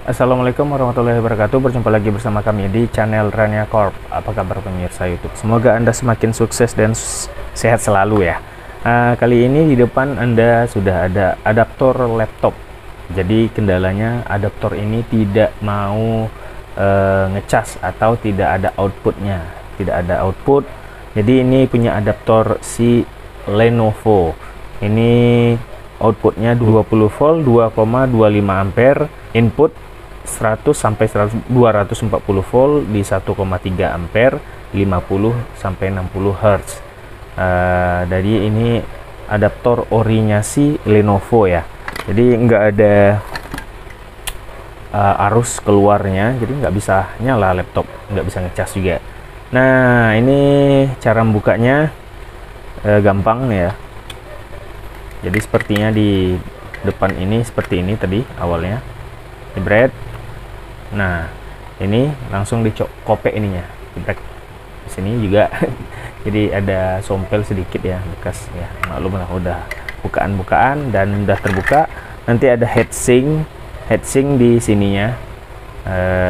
Assalamualaikum warahmatullahi wabarakatuh. Berjumpa lagi bersama kami di channel Rania Corp. Apa kabar pemirsa YouTube? Semoga Anda semakin sukses dan sehat selalu ya. Kali ini di depan Anda sudah ada adaptor laptop. Jadi kendalanya adaptor ini tidak mau ngecas atau tidak ada outputnya. Tidak ada output. Jadi ini punya adaptor si Lenovo. Ini outputnya 20 volt 2,25 ampere, input 100 sampai 240 volt di 1,3 ampere, 50 sampai 60 Hz. Jadi ini adaptor orinya si Lenovo ya. Jadi nggak ada arus keluarnya, jadi nggak bisa nyala laptop, nggak bisa ngecas juga. Nah, ini cara membukanya gampang ya. Jadi sepertinya di depan ini seperti ini tadi awalnya, jebret. Nah, ini langsung dikopek ininya, jebret. Di sini juga jadi ada sompel sedikit ya, bekas ya, maklum lah, udah bukaan-bukaan dan udah terbuka. Nanti ada heatsink di sininya,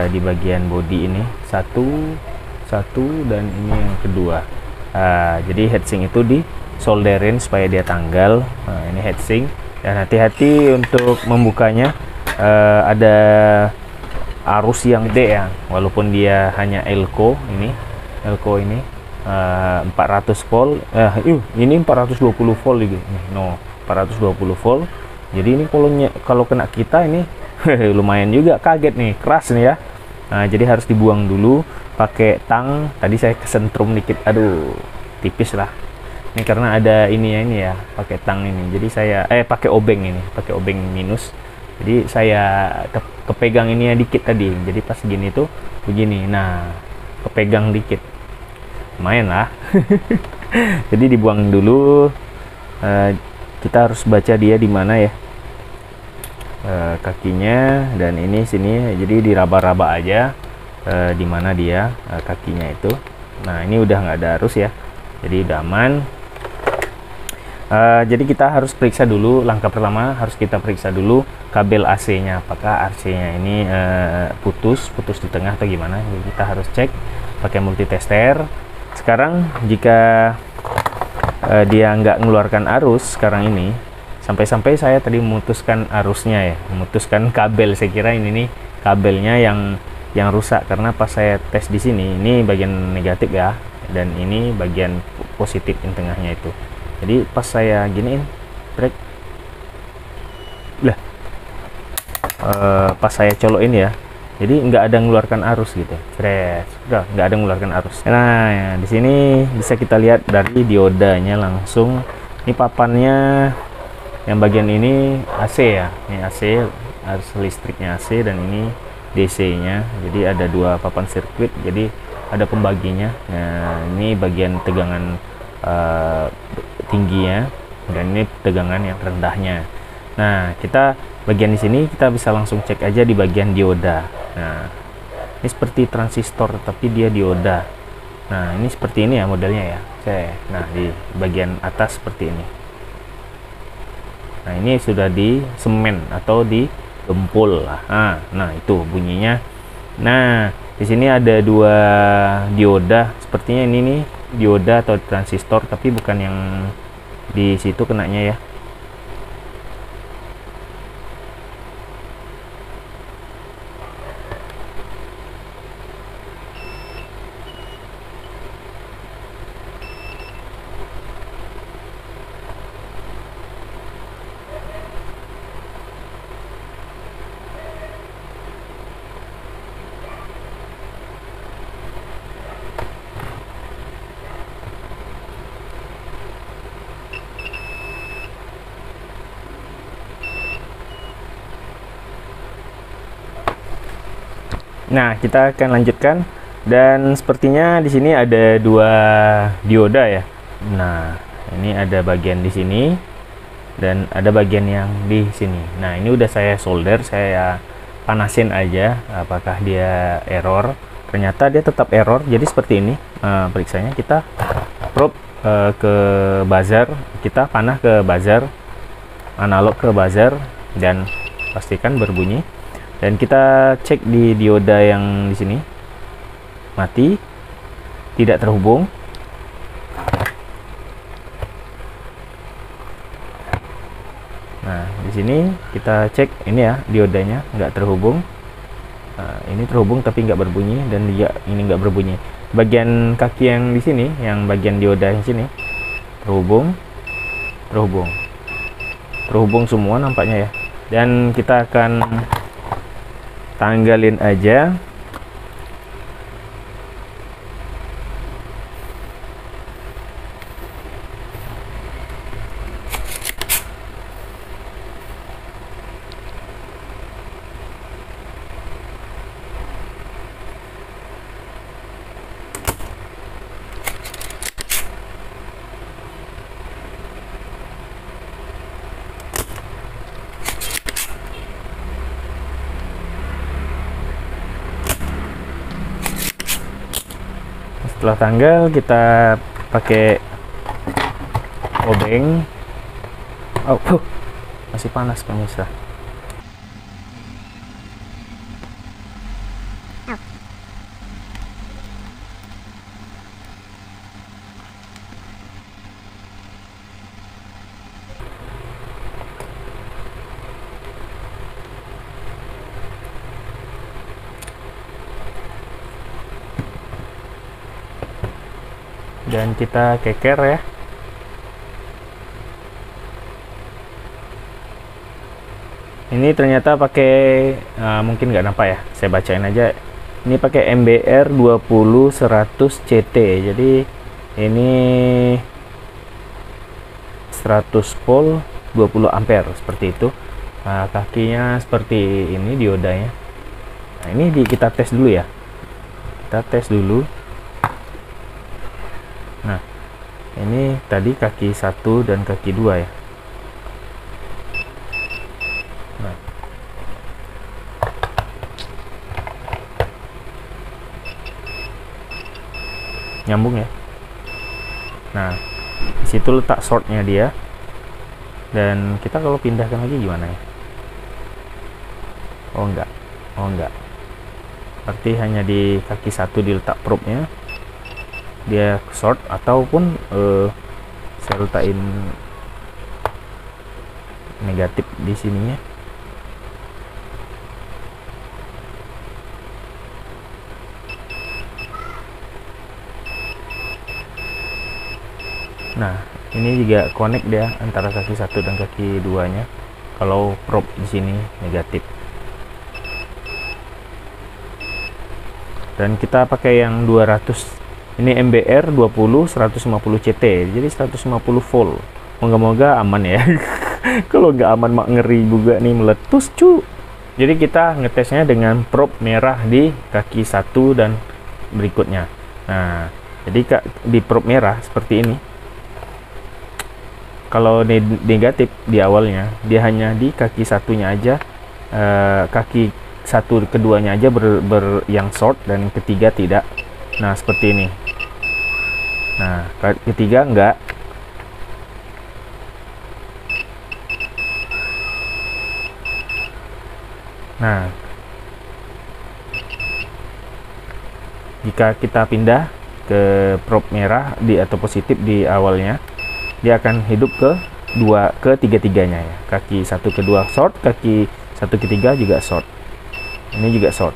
di bagian body ini satu dan ini yang kedua. Jadi heatsink itu di solderin supaya dia tanggal. Nah, ini heatsink, dan hati-hati untuk membukanya, ada arus yang gede ya, walaupun dia hanya elko ini 400 volt, ini 420 volt gitu. No, 420 volt. Jadi ini kalau kena kita ini lumayan juga, kaget nih, keras nih ya. Nah, jadi harus dibuang dulu pakai tang. Tadi saya kesentrum dikit, aduh, tipis lah. Ini karena ada ini ya, pakai tang ini. Jadi saya pakai obeng minus. Jadi saya kepegang ini ya dikit tadi. Jadi pas gini tuh begini. Nah, kepegang dikit. Lumayan lah. Jadi dibuang dulu. Kita harus baca dia di mana ya. Kakinya, dan ini sini. Jadi diraba-raba aja di mana dia kakinya itu. Nah, ini udah nggak ada arus ya. Jadi udah aman. Jadi kita harus periksa dulu. Langkah pertama harus kita periksa dulu kabel AC-nya, apakah AC-nya ini putus di tengah atau gimana. Jadi kita harus cek pakai multitester. Sekarang jika dia nggak mengeluarkan arus sekarang ini, sampai saya tadi memutuskan arusnya ya, memutuskan kabel. Saya kira ini nih kabelnya yang rusak, karena pas saya tes di sini, ini bagian negatif ya, dan ini bagian positif yang tengahnya itu. Jadi pas saya giniin break lah, pas saya colokin ya, jadi nggak ada mengeluarkan arus gitu. Udah nggak ada mengeluarkan arus. Nah ya, di sini bisa kita lihat dari diodanya langsung. Ini papannya yang bagian ini AC ya, ini AC, harus listriknya AC, dan ini DC nya. Jadi ada dua papan sirkuit, jadi ada pembaginya. Nah, ini bagian tegangan tingginya, dan ini tegangan yang rendahnya. Nah, kita bagian di sini kita bisa langsung cek aja di bagian dioda. Nah, ini seperti transistor tapi dia dioda. Nah, ini seperti ini ya modelnya ya. Nah, di bagian atas seperti ini. Nah, ini sudah di semen atau di gempul lah. Nah, itu bunyinya. Nah, di sini ada dua dioda. Sepertinya ini nih dioda atau transistor, tapi bukan yang di situ kenanya ya. Nah, kita akan lanjutkan, dan sepertinya di sini ada dua dioda ya. Nah, ini ada bagian di sini dan ada bagian yang di sini. Nah, ini udah saya solder, saya panasin aja apakah dia error. Ternyata dia tetap error. Jadi seperti ini periksanya. Kita probe ke buzzer, kita panah ke buzzer, analog ke buzzer, dan pastikan berbunyi. Dan kita cek di dioda yang di sini, mati, tidak terhubung. Nah, di sini kita cek ini ya, diodanya nggak terhubung. Nah, ini terhubung tapi nggak berbunyi, dan dia ini nggak berbunyi. Bagian kaki yang di sini, yang bagian dioda yang sini terhubung, terhubung semua nampaknya ya. Dan kita akan tanggalin aja. Setelah tanggal, kita pakai obeng. Oh, masih panas pemirsa. Dan kita keker ya. Ini ternyata pakai mungkin nggak nampak ya, saya bacain aja. Ini pakai MBR 20100 CT. Jadi ini 100 volt 20 ampere seperti itu. Nah, kakinya seperti ini diodanya. Nah, ini kita tes dulu ya. Kita tes dulu. Nah, ini tadi kaki 1 dan kaki 2 ya. Nah, nyambung ya. Nah, disitu letak shortnya dia. Dan kita kalau pindahkan lagi gimana ya? Oh enggak, berarti hanya di kaki 1 diletak probe-nya, dia short, ataupun saya letakin negatif di sininya. Nah, ini juga connect dia antara kaki 1 dan kaki 2 nya kalau probe di sini negatif. Dan kita pakai yang 200. Ini MBR 20 150 CT, jadi 150 volt. Moga-moga aman ya. Kalau nggak aman mak ngeri juga nih, meletus cu. Jadi kita ngetesnya dengan probe merah di kaki 1 dan berikutnya. Nah, jadi di probe merah seperti ini. Kalau negatif di awalnya, dia hanya di kaki 1-nya aja, kaki 1 keduanya aja yang short, dan ketiga tidak. Nah, seperti ini. Nah, ketiga enggak. Nah, jika kita pindah ke probe merah atau positif di awalnya, dia akan hidup ke tiga-tiganya ya. Kaki 1 ke 2 short, kaki 1 ke 3 juga short. Ini juga short.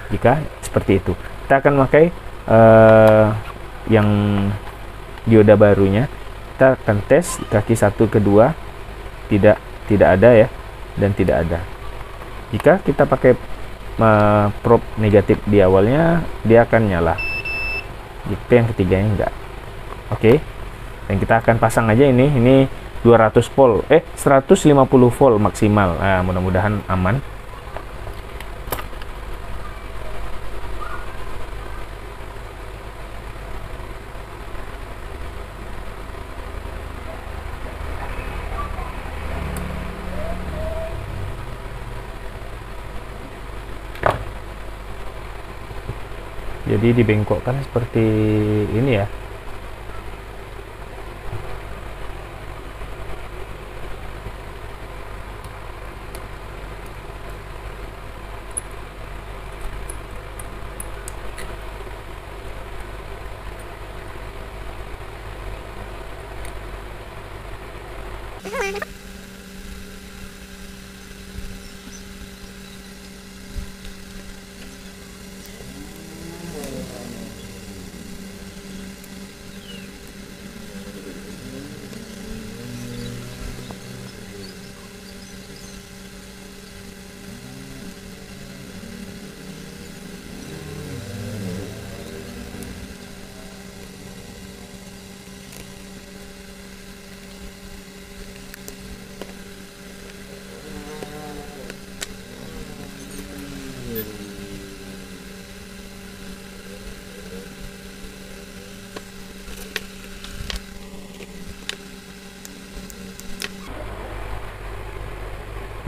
Jika seperti itu, kita akan pakai yang dioda barunya. Kita akan tes kaki 1 ke 2 tidak ada ya, dan tidak ada. Jika kita pakai probe negatif di awalnya, dia akan nyala. Jika yang ketiganya enggak. Oke. Dan kita akan pasang aja ini 200 volt 150 volt maksimal. Nah, mudah-mudahan aman. Jadi dibengkokkan seperti ini ya.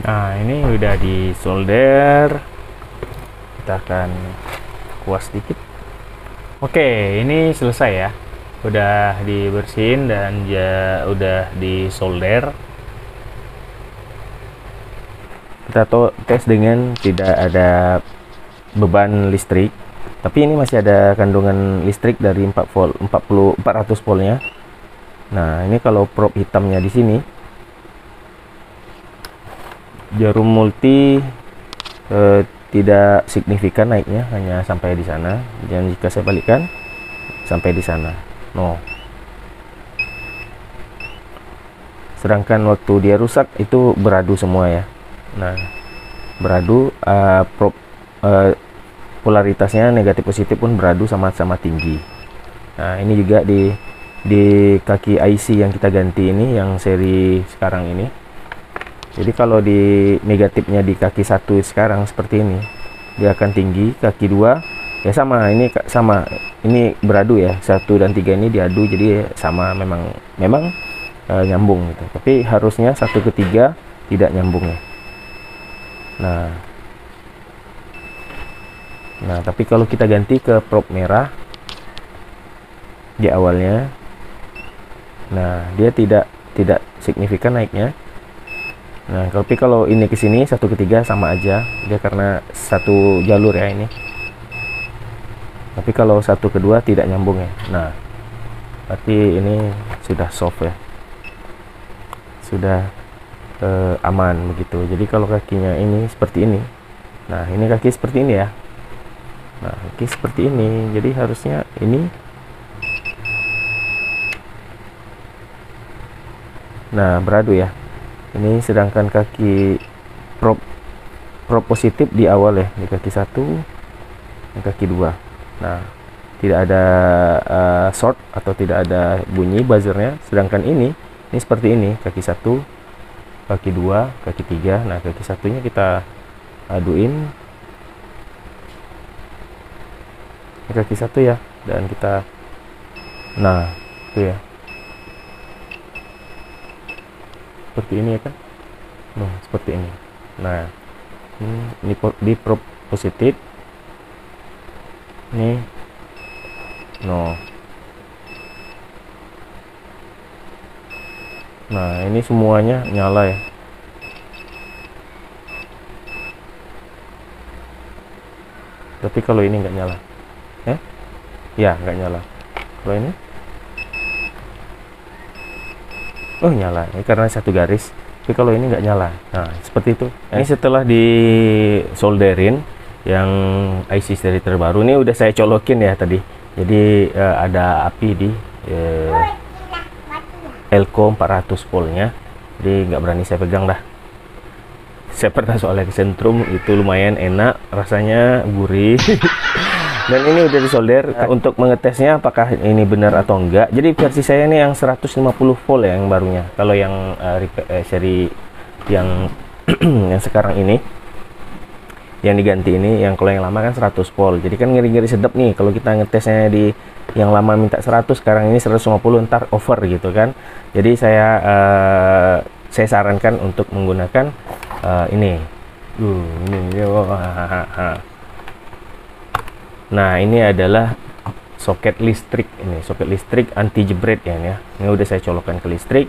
Nah, ini udah disolder. Kita akan kuas dikit. Oke, ini selesai ya. Udah dibersihin dan ya udah disolder. Kita tes dengan tidak ada beban listrik. Tapi ini masih ada kandungan listrik dari 400 voltnya. Nah, ini kalau probe hitamnya di sini. Jarum multi tidak signifikan naiknya, hanya sampai di sana. Dan jika saya balikkan sampai di sana, no. Sedangkan waktu dia rusak itu beradu semua ya. Nah, beradu polaritasnya negatif positif pun beradu sama-sama tinggi. Nah, ini juga di kaki IC yang kita ganti ini, yang seri sekarang ini. Jadi kalau di negatifnya di kaki 1 sekarang seperti ini, dia akan tinggi. Kaki 2 ya sama, ini sama, ini beradu ya, 1 dan 3 ini diadu, jadi sama, memang nyambung gitu. Tapi harusnya 1 ke 3 tidak nyambung ya. Nah tapi kalau kita ganti ke probe merah di awalnya, nah dia tidak signifikan naiknya. Nah, tapi kalau ini ke sini 1 ke 3 sama aja, dia karena satu jalur ya ini. Tapi kalau 1 ke 2 tidak nyambung ya. Nah, berarti ini sudah soft ya, sudah aman begitu. Jadi kalau kakinya ini seperti ini, nah ini kaki seperti ini ya. Nah, kaki seperti ini, jadi harusnya ini. Nah, beradu ya. Ini sedangkan kaki probe positif di awal ya, di kaki 1 dan kaki 2. Nah, tidak ada short atau tidak ada bunyi buzzernya. Sedangkan ini seperti ini, kaki 1, kaki 2, kaki 3. Nah, kaki satunya kita aduin. Ini kaki 1 ya, dan kita, nah itu ya, seperti ini ya kan. Nah, seperti ini. Nah, ini di probe positif nih, no. Nah, ini semuanya nyala ya. Tapi kalau ini nggak nyala ya, nggak nyala. Kalau ini nyala, ini karena satu garis. Tapi kalau ini nggak nyala. Nah, seperti itu. Ini setelah disolderin yang IC seri terbaru, ini udah saya colokin ya tadi. Jadi ada api di Elco 400 voltnya. Jadi nggak berani saya pegang dah. Saya pernah soalnya ke Sentrum, itu lumayan enak, rasanya gurih. Dan ini udah disolder. Untuk mengetesnya apakah ini benar atau enggak, jadi versi saya ini yang 150 volt ya, yang barunya. Kalau yang seri yang yang sekarang ini, yang diganti ini, yang kalau yang lama kan 100 volt. Jadi kan ngeri-ngeri sedap nih kalau kita ngetesnya di yang lama minta 100, sekarang ini 150, ntar over gitu kan. Jadi saya sarankan untuk menggunakan ini. Nah, ini adalah soket listrik, ini soket listrik anti jebret ya. Ini udah saya colokkan ke listrik.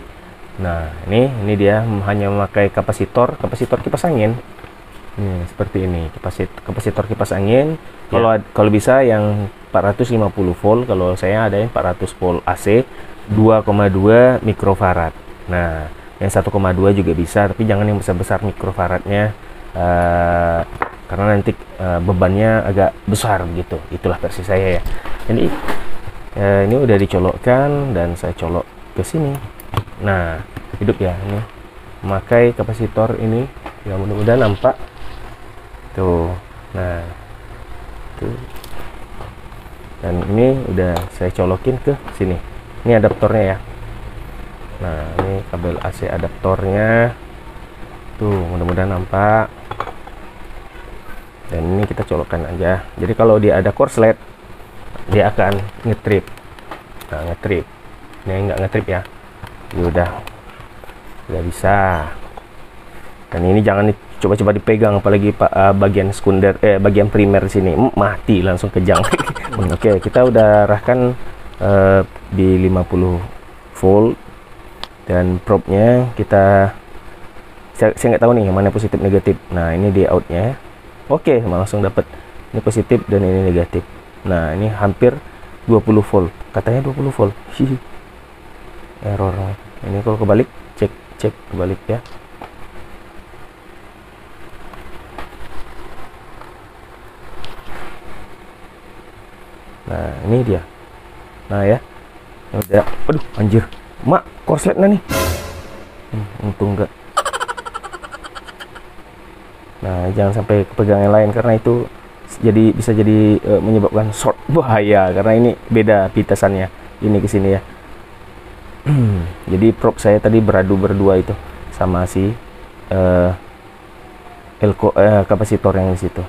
Nah, ini dia hanya memakai kapasitor kipas angin. Seperti ini, kapasitor kipas angin. Kalau bisa yang 450 volt, kalau saya ada yang 400 volt AC 2,2 mikrofarad. Nah, yang 1,2 juga bisa, tapi jangan yang besar-besar mikrofaradnya, karena nanti bebannya agak besar gitu. Itulah versi saya ya. Jadi ini udah dicolokkan dan saya colok ke sini. Nah, hidup ya ini. Memakai kapasitor ini, ya mudah-mudahan nampak tuh. Nah, tuh. Dan ini udah saya colokin ke sini. Ini adaptornya ya. Nah, ini kabel AC adaptornya tuh, mudah-mudahan nampak. Dan ini kita colokkan aja. Jadi kalau dia ada korslet, dia akan ngetrip. Nah, ngetrip. Ini nggak ngetrip ya. Ya udah bisa. Dan ini jangan coba-coba dipegang, apalagi bagian sekunder, bagian primer sini, mati langsung kejang. Oke, kita udah arahkan di 50 volt, dan probe-nya saya nggak tahu nih mana positif negatif. Nah, ini di outnya. Oke, langsung dapat ini positif dan ini negatif. Nah, ini hampir 20 volt, katanya 20 volt. Error. Ini kalau kebalik, cek kebalik ya. Nah, ini dia. Nah ya, udah. Aduh, anjir, mak korsletnya nih. Untung enggak. Nah, jangan sampai kepegang yang lain, karena itu bisa jadi menyebabkan short, bahaya, karena ini beda pitasannya ini ke sini ya. Jadi probe saya tadi beradu berdua itu sama si kapasitor yang di situ.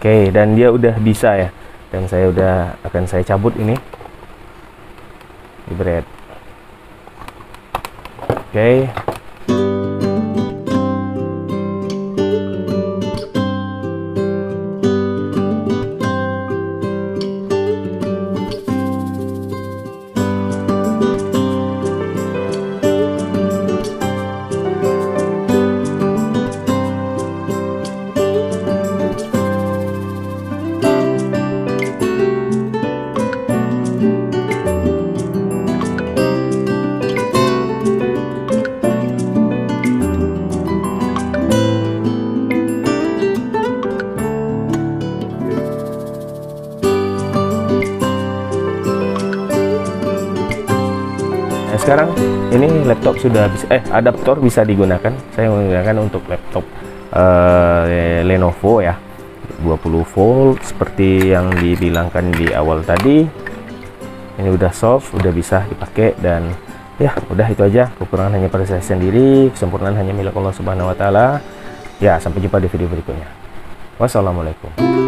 Oke, dan dia udah bisa ya. Dan saya akan saya cabut ini. Jebret. Oke. Sekarang ini laptop sudah bisa, adaptor bisa digunakan. Saya menggunakan untuk laptop Lenovo ya, 20 volt seperti yang dibilangkan di awal tadi. Ini udah soft, udah bisa dipakai, dan ya udah itu aja. Kekurangan hanya pada saya sendiri, kesempurnaan hanya milik Allah Subhanahu wa taala. Ya, sampai jumpa di video berikutnya. Wassalamualaikum.